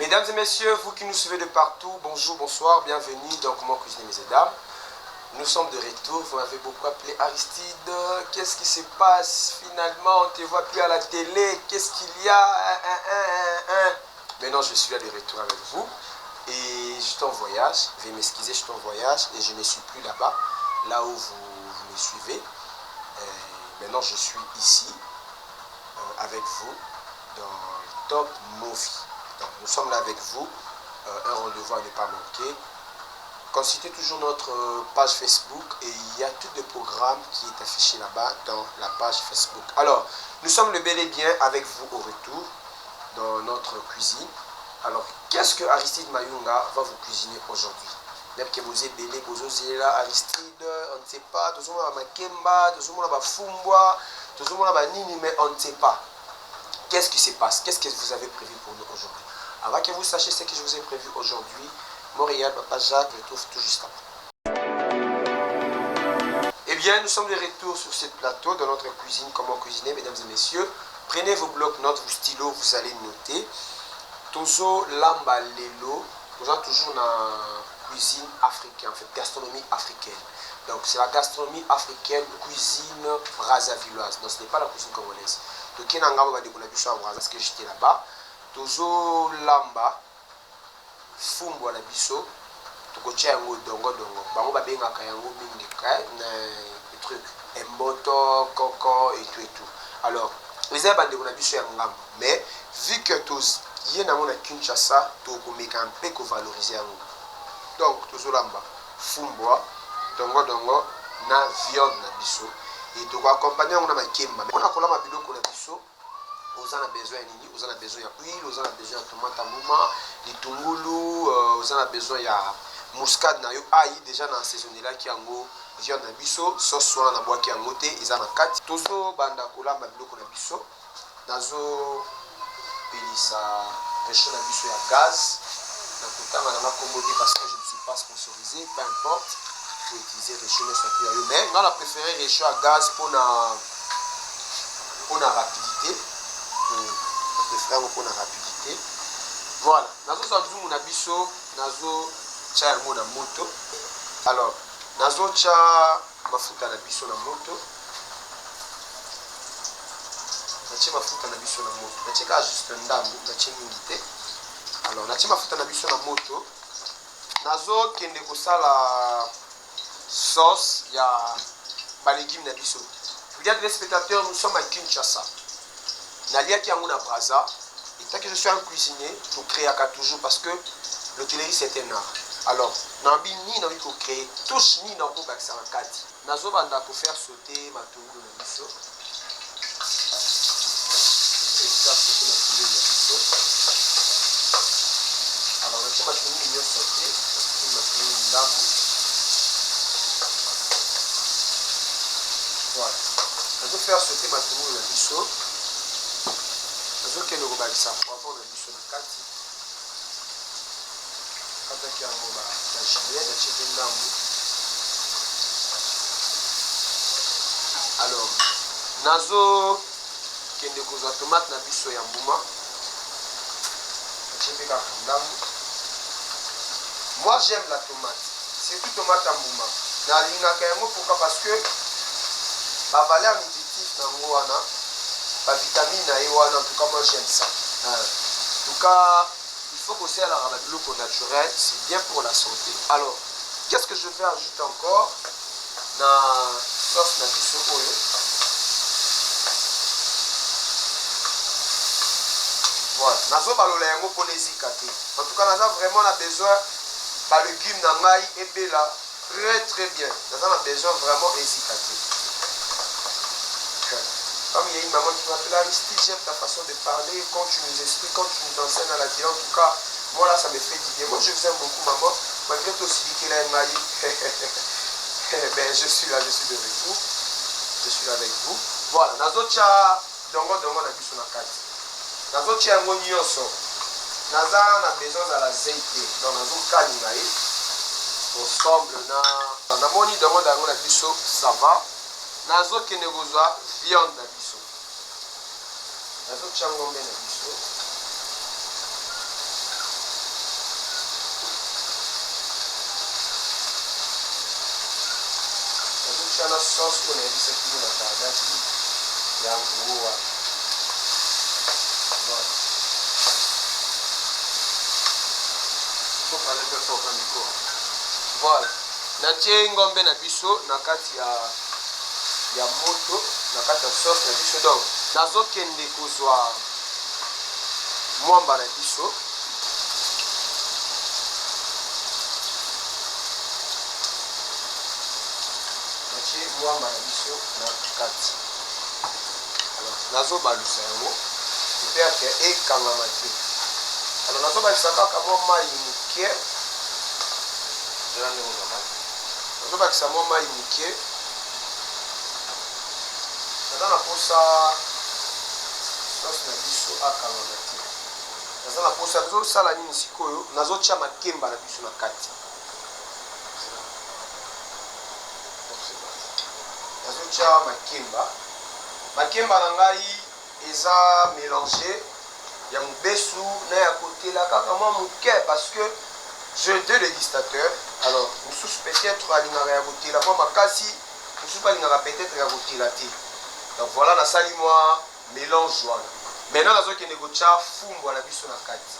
Mesdames et messieurs, vous qui nous suivez de partout, bonjour, bonsoir, bienvenue dans Comment cuisiner mes dames. Nous sommes de retour, vous m'avez beaucoup appelé Aristide. Qu'est-ce qui se passe finalement? On ne te voit plus à la télé. Qu'est-ce qu'il y a? Maintenant, je suis là de retour avec vous. Et je suis en voyage. Veuillez m'excuser, je suis en voyage et je ne suis plus là-bas, là où vous me suivez. Maintenant, je suis ici avec vous dans Top Movie. Donc, nous sommes là avec vous. Un rendez-vous à ne pas manquer. Consultez toujours notre page Facebook et il y a tout le programme qui est affiché là-bas dans la page Facebook. Alors, nous sommes le bel et bien avec vous au retour dans notre cuisine. Alors, qu'est-ce que Aristide Mayunga va vous cuisiner aujourd'hui? Même que vous êtes belé, vous osez là, Aristide, on ne sait pas, tout le monde a makemba, tout le monde a fumbwa, tout le monde a nini, mais on ne sait pas. Qu'est-ce qui se passe? Qu'est-ce que vous avez prévu pour nous aujourd'hui? Avant que vous sachiez ce que je vous ai prévu aujourd'hui, Montréal, Papa Jacques, je trouve tout juste après. Eh bien, nous sommes de retour sur ce plateau de notre cuisine. Comment cuisiner, mesdames et messieurs? Prenez vos blocs-notes, vos stylos, vous allez noter. Tozo lamba lelo, nous sommes toujours dans la cuisine africaine, en fait, gastronomie africaine. Donc, c'est la gastronomie africaine, cuisine brazzavilleuse. Donc, ce n'est pas la cuisine congolaise. Donc, il y a un gars qui a parce que j'étais là-bas. Tozo lamba. Fumbo na biso tukotia yango dongo bango babengaka yango mingi na truc emboto koko et tout. Alors les abandeko na biso ya ngambo, mais vu que tous yé na mona Kinshasa to komeka un peu ko valoriser yango, donc tozolamba fumbo dongo na viande na biso et to accompagner yango na makemba. On a kolama biloko na biso. Vous en avez besoin de nini, vous en avez besoin d'huile, vous en avez besoin de tomate à mouma, de tungulu, vous en avez besoin de muscade na yo aïe déjà dans la saison là qui ango viande na biso, sauce soit na bois qui ango te, ils en ont quatre. Tozo banda kola ba biloko na biso, nazo pelisa réchaud na biso ya gaz, na kutanga na komodi parce que je ne suis pas sponsorisé, peu importe, faut utiliser réchaud na santé yo, mais on a préféré réchaud à gaz pour la rapidité. Pour la rapidité. Voilà. Nazo sanzu na biso, nazo cha yango na moto. Alors, nazo cha mafuta na biso na moto. Nache mafuta na biso na moto. Nache ka juste ndambu, nache mingi te. Alors, nache mafuta na biso na moto. Nazo kende kosala sauce ya ba légumes na biso. Vous dites les spectateurs, nous sommes à Kinshasa. Nalia qui a mon braza, et tant que je suis un cuisinier, je crée toujours parce que l'hôtellerie c'est un art. Alors, n'ambi ni n'envie pour créer, touche ni n'en pour baxer en quatre. Nazo banda pour faire sauter ma tour de miso. Alors, on a ma tour de sauter, ma tour de dame. Voilà. Nazo faire sauter ma tour de miso. Je vais vous dire que je vais vous alors, nazo kende kozwa tomate na biso ya mbuma. Moi j'aime la tomate, surtout tomate à mbuma. Na lingaka yango pourquoi? Parce que la valeur nutritive na ngo wana, la vitamine A1, en tout cas moi j'aime ça. En tout cas, il faut aussi à la l'eau naturelle, c'est bien pour la santé. Alors, qu'est-ce que je vais ajouter encore dans la sauce na biso oyo? Voilà, nazo balola yango pour les ikate. En tout cas, nazo vraiment a besoin de légumes na ngai et là très bien. Nazo a besoin vraiment des ikate. Comme il y a une maman qui m'appelle Aristide, j'aime ta façon de parler, quand tu nous expliques, quand tu nous enseignes à la télé, en tout cas, moi là ça me fait du bien. Moi je vous aime beaucoup maman, malgré tout aussi dit qu'elle a une maille. Ben je suis là, je suis de retour, je suis là avec vous. Voilà, nazocha dongo na biso na kati. Nazocha yango nyonso. Naza na besoin de la zeite, donc nazoka lingai. Ensemble na moni dongo na biso, ça va. nazokende kozwa viande na biso. Nazotia ngombe na biso. Nazotia na sauce qu'on a dit qui na kadaki ya nguo wa. Voilà. Natie ngombe na biso na kati ya moto na kati ya sauce na biso. Donc nazokende kozwa mwamba na biso. Natie mwamba na biso na kati. Alors nazobalusa yango epeke ekangama te. Alors nazobalisa kaka mwa mai moke. Nazobakisa mwa mai moke. Naza na posa sauce na biso akangama te. Naza na posa nazosala nini sikoyo? Nazotia makemba na biso na kati. Nazotia makemba. Makemba na ngai eza mélangé ya mubesu na ya kotela kaka mwa moke parce que j'ai deux dégustateurs. Alors mosusu peut-être alingaka ya kotela mwa makasi, mosusu alingaka peut-être ya kotela te. Donc voilà nasali mwa mélange wana. Maintenant nazokende kotia fumbwa na biso na kati.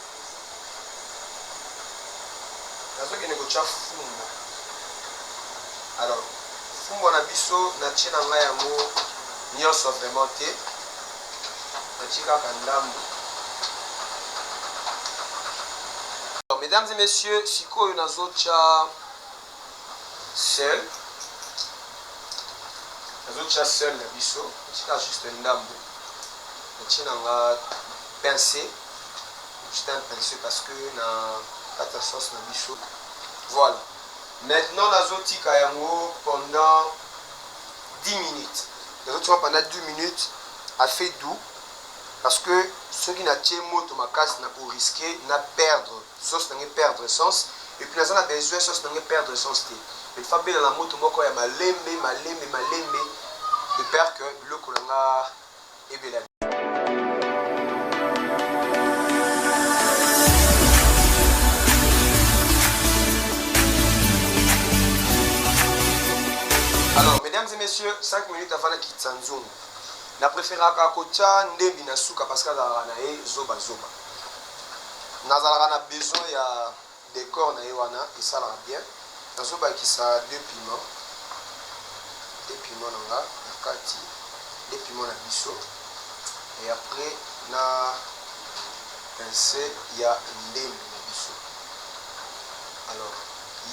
Nazokende kotia fumbwa. Alors fumbwa na biso natie na ngai yango nyonso vraiment te. Natie kaka ndambo. Mesdames et messieurs, sikoyo nazotia sel. Nazotia sel na biso. Natia juste ndambo. Natia nanga pincé. Juste un pincé parce que na kata sauce na biso. Voilà. Maintenant nazotika yango pendant 10 minutes. Nazotika pendant 10 minutes à fait doux. Parce que ceux qui n'ont moto makasi na pour risquer na perdre sauce na perdre sens et puis na besoin sauce na perdre sens te. Il faut bien la moto moko ya malembe de peur que le kolanga ebela. Alors mesdames et messieurs, 5 minutes avant la kitsanzungu. Na préféraka kotia ndembi na suka parce que azalaka na ye zoba. Nazalaka na besoin ya décor na ye wana esalaka bien. Nazobakisa 2 piments. 2 piments nanga na kati. 2 piments na biso. Et après na pincé ya ndembi na biso. Alors,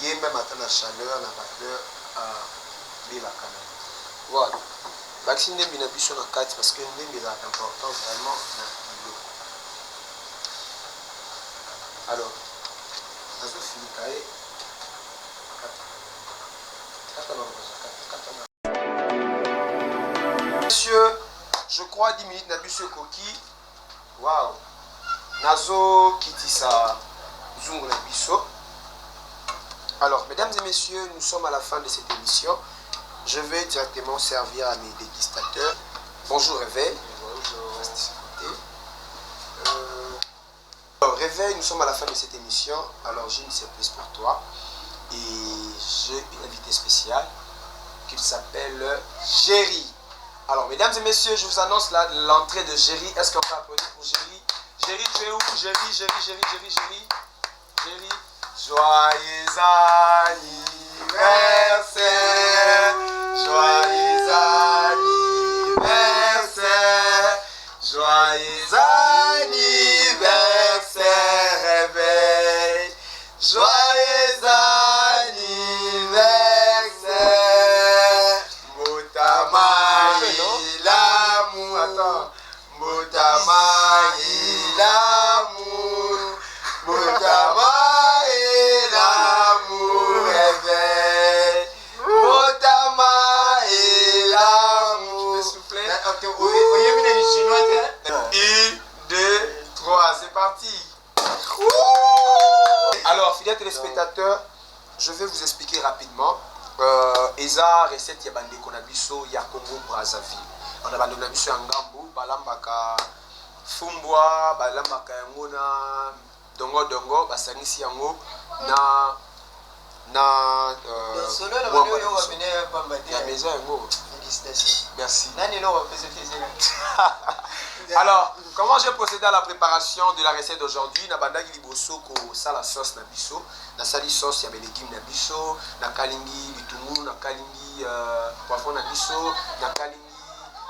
yé même à la chaleur, la vapeur à bilakana. Voilà. Vaccine ndembi na biso na kati parce que ndembi est important vraiment na kilo. Alors, nazofinikaye Monsieur, je crois 10 minutes na biso koki. Waouh. Nazo kitisa zungu na biso. Alors, mesdames et messieurs, nous sommes à la fin de cette émission. Je vais directement servir à mes dégustateurs. Bonjour Réveil. Bonjour. Réveil, nous sommes à la fin de cette émission. Alors j'ai une surprise pour toi. Et j'ai une invitée spéciale qui s'appelle Géry. Alors mesdames et messieurs, je vous annonce là l'entrée de Géry. Est-ce qu'on peut applaudir pour Géry? Géry, tu es où? Géry. Joyeux anniversaire. Joyeux anniversaire, joyeux anniversaire, réveil, joyeux anniversaire, Moutamaï l'amour, Moutamaï l'amour, Moutamaï l'amour, réveil, Moutamaï. 1, 2, 3, c'est parti. Alors, fidèles téléspectateurs, je vais vous expliquer rapidement. eza recette ya bandeko na biso ya Congo Brazzaville. On a bandeko na biso ya ngambu balambaka fumbwa balambaka yango na dongo dongo basangisi yango na solo la maison yo wabine pambadi la maison yango. Félicitations. Merci. Nani no wapese plaisir. Alors, comment j'ai procédé à la préparation de la recette d'aujourd'hui? Na bandaki liboso ko sala sauce na biso, na sali sauce ya légumes na biso, na kalingi bitungulu, na kalingi poivron na biso, na kalingi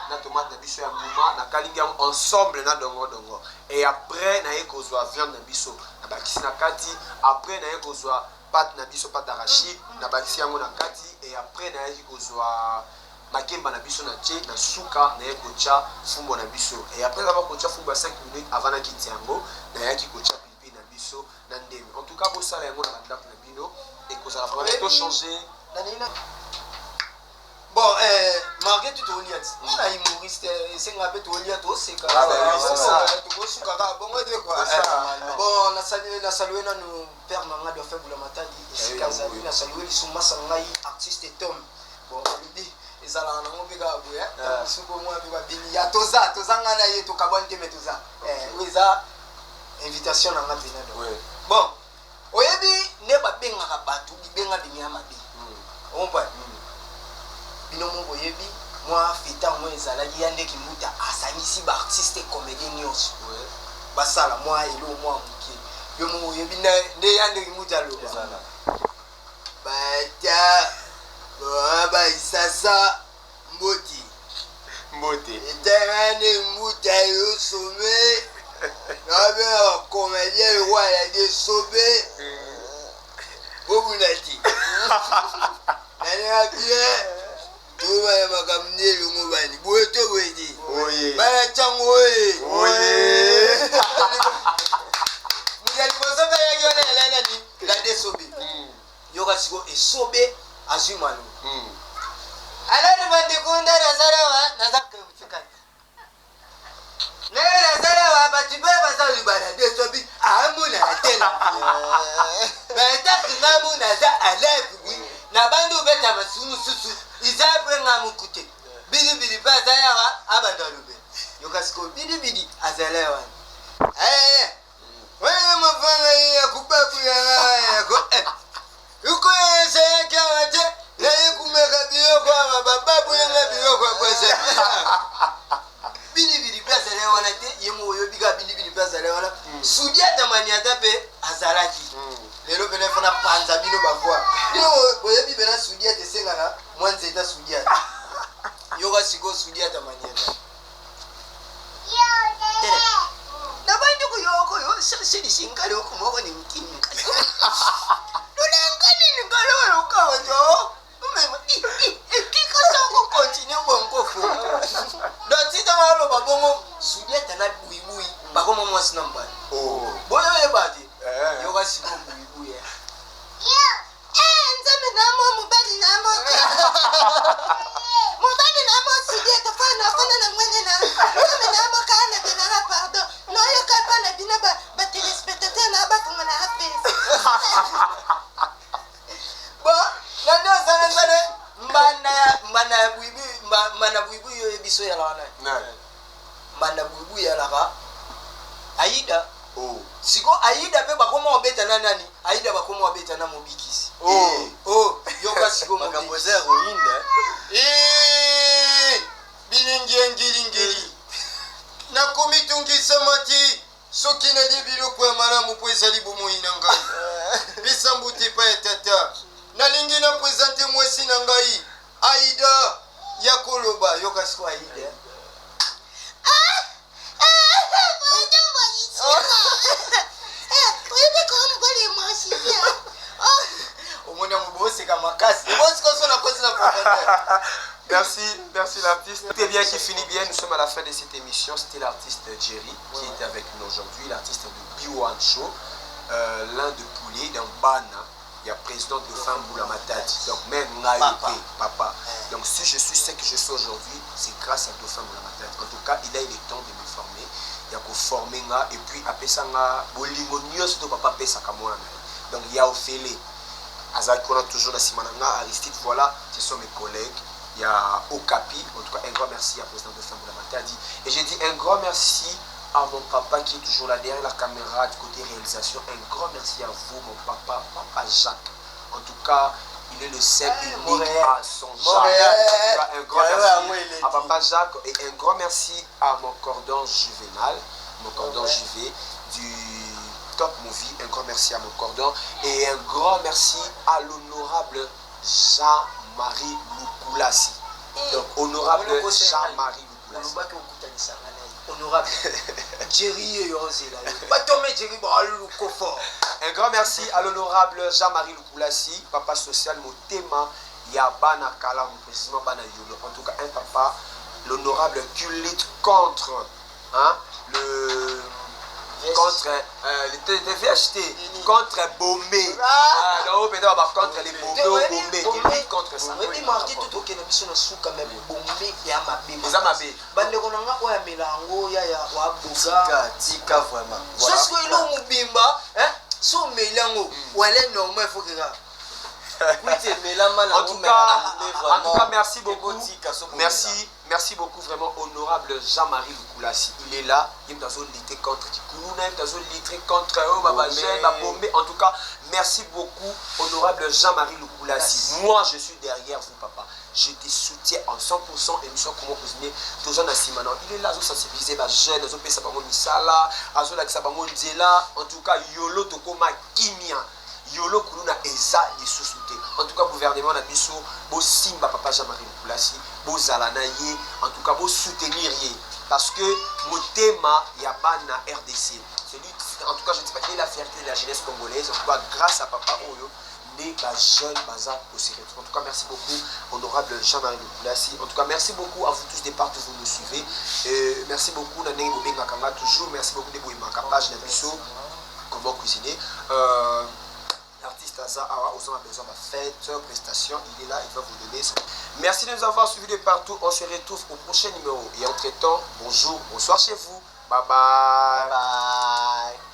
na tomate na biso ya mbuma, na kalingi ensemble na dongo dongo. Et après na ekozwa viande na biso, na bakisi na kati, après na ekozwa pâte na biso, pâte d'arachide, na bakisi yango na kati, et après na ekozwa makemba na biso na tche na suka na yekocha fumbo na biso, et après avoir kocha fumbo à 5 minutes avant na kiti yango na yaki kocha pipi na biso na ndemi. En tout cas bo sala yango na ndap na bino et ko ça va vraiment changer. Bon, malgré tout on y a on a humoriste c'est ngapé to liat aussi ka c'est ça to go suka ka bon de quoi. Bon na saluer na nous père manga de faire boulamata di et kazabi na saluer li suma sangai artiste Tom. Bon lui ezala na ngo bega buya suko mo bega bini ya toza ngana ye to kabonte metoza weza invitation na ngati na do bon oyebi ne ba benga ka batu benga binya mabi ompa bino mo oyebi moi fita mo ezala yande kimuta asanisi ba artiste comédien nyos basala moi elo moi muki yo mo oyebi ne yande kimuta lo ezala bata Baba isasa mboti etangane muta yo sobe nabe comédien le roi ya de sobe bobunati nana bien tuba ya makamne lungu bani boto wedi bana chango oye mujali bosobe ya yona elana ni la de sobe yoga siko e sobe azumalo alors bande konda razarawa nazaka mfika ne razarawa batibe bazalu bana de sobi amuna tena bata kinamuna za alafu na bandu beta basunu susu izabre ngamukute bili bazayawa abandalube yokasko bili azalewa wewe mafanga ya kubabu ya ko uko yese kyawate na kumeka biyo kwa bababu yenga biyo kwa kwese bili bazalewa na te yemo yo biga bili bazalewa na sudia tamani atape azalaki lelo bene fona panza bino bakwa yo boyebi bena sudia te senga na mwanze eta sudia yoga siko sudia tamani ata na bandu ko yoko yo sisi singale ko moko ni mkini nangani ngalo ukawajo umema ikika soko continue bongo fo doti tamalo babongo sudia tana buibui bakomo mwasi namba boyo ebadi yoga siko buibui nzame namo mubali namo mubali namo sudia tafana na mwene na nzame namo kana tena pardon no yo kapana bina ba téléspectateur na ba kongana hapesi bon nando sana mbana buibu yo biso ya lana mbana buibu ya laka aida siko aida pe bakoma obeta nani aida bakoma obeta na mobikisi yoka siko makabozer oinda bilingeli na komitungisa mati soki na libilo kwa malamu po ezali bomoi na ngai bisambuti pa etata nalingi na présente mwasi na ngai Aida ya koloba yoka siko Aida Merci l'artiste. Tout est bien qui finit bien. Nous sommes à la fin de cette émission. C'était l'artiste Jerry qui était avec nous aujourd'hui, l'artiste de B1 Show, l'un de Poulet, d'un Bana. Il y a président de Famboula Matadi. Donc même papa. Donc si je suis ce que je suis aujourd'hui, c'est grâce à Dauphin Matadi. En tout cas, il a eu le temps de me former. Il y a qu'au former et puis après ça, bolingo nyos de papa pesa kamona. Donc il y a au félé. Azak, on a toujours la Simananga, Aristide, voilà, ce sont mes collègues. Il y a Okapi, en tout cas un grand merci à président de Femme de la Matadi. Et j'ai dit un grand merci à mon papa qui est toujours là derrière la caméra du côté réalisation. Un grand merci à vous, mon papa, papa Jacques. En tout cas, il est le seul unique à son genre. Un grand merci à papa Jacques et un grand merci à mon cordon juvénal, mon cordon juvé du Top Movie. Un grand merci à mon cordon et un grand merci à l'honorable Jean-Marie Lukulasi. Donc, honorable Jean-Marie Lukulasi. Honorable Jerry un grand merci à l'honorable Jean-Marie Lukulasi, papa social Motema Yabana Kala, précisément Bana Yolo. En tout cas, un papa, l'honorable qui lutte contre le VHT, contre Bomé. Contre les Bomé, qui lutte contre ça. En tout cas, merci beaucoup. Merci beaucoup, vraiment, honorable Jean-Marie Lukulasi. Il est là, il est dans une lutte contre Tikuluna, il est dans une lutte contre Bomé. En tout cas, merci beaucoup, honorable Jean-Marie Lukulasi. Moi, je suis derrière vous, papa. Je te soutiens en 100% et nous sommes comment cuisiner. Toujours dans Simano. Il est là, à sensibiliser les jeunes, à faire ça par misala, à faire en tout cas, Yolo Tokoma Kimia. Yolo Kuluna Eza et sous-souté. En tout cas, gouvernement na biso, bo simba papa Jean-Marie Lukulasi, bo zalanaye, en tout cas, bo soutenir ye. Parce que mon thème y a pas na RDC. En tout cas, je ne dis pas qu'il est la fierté de la jeunesse congolaise. En tout cas, grâce à papa Oyo, les jeunes bazar au Séré. En tout cas, merci beaucoup, honorable Jean-Marie Lukulasi. En tout cas, merci beaucoup à vous tous des partout vous nous suivez. Merci beaucoup, Naneng Bobenga Kanga, toujours. Merci beaucoup de Boïmaka, page Nabiso, comment cuisiner. L'artiste Aza Awa Ousama a besoin de fête, prestation, il est là, il va vous donner. Merci de nous avoir suivis de partout. On se retrouve au prochain numéro. Et entre-temps, bonjour, bonsoir chez vous. Bye bye. Bye bye.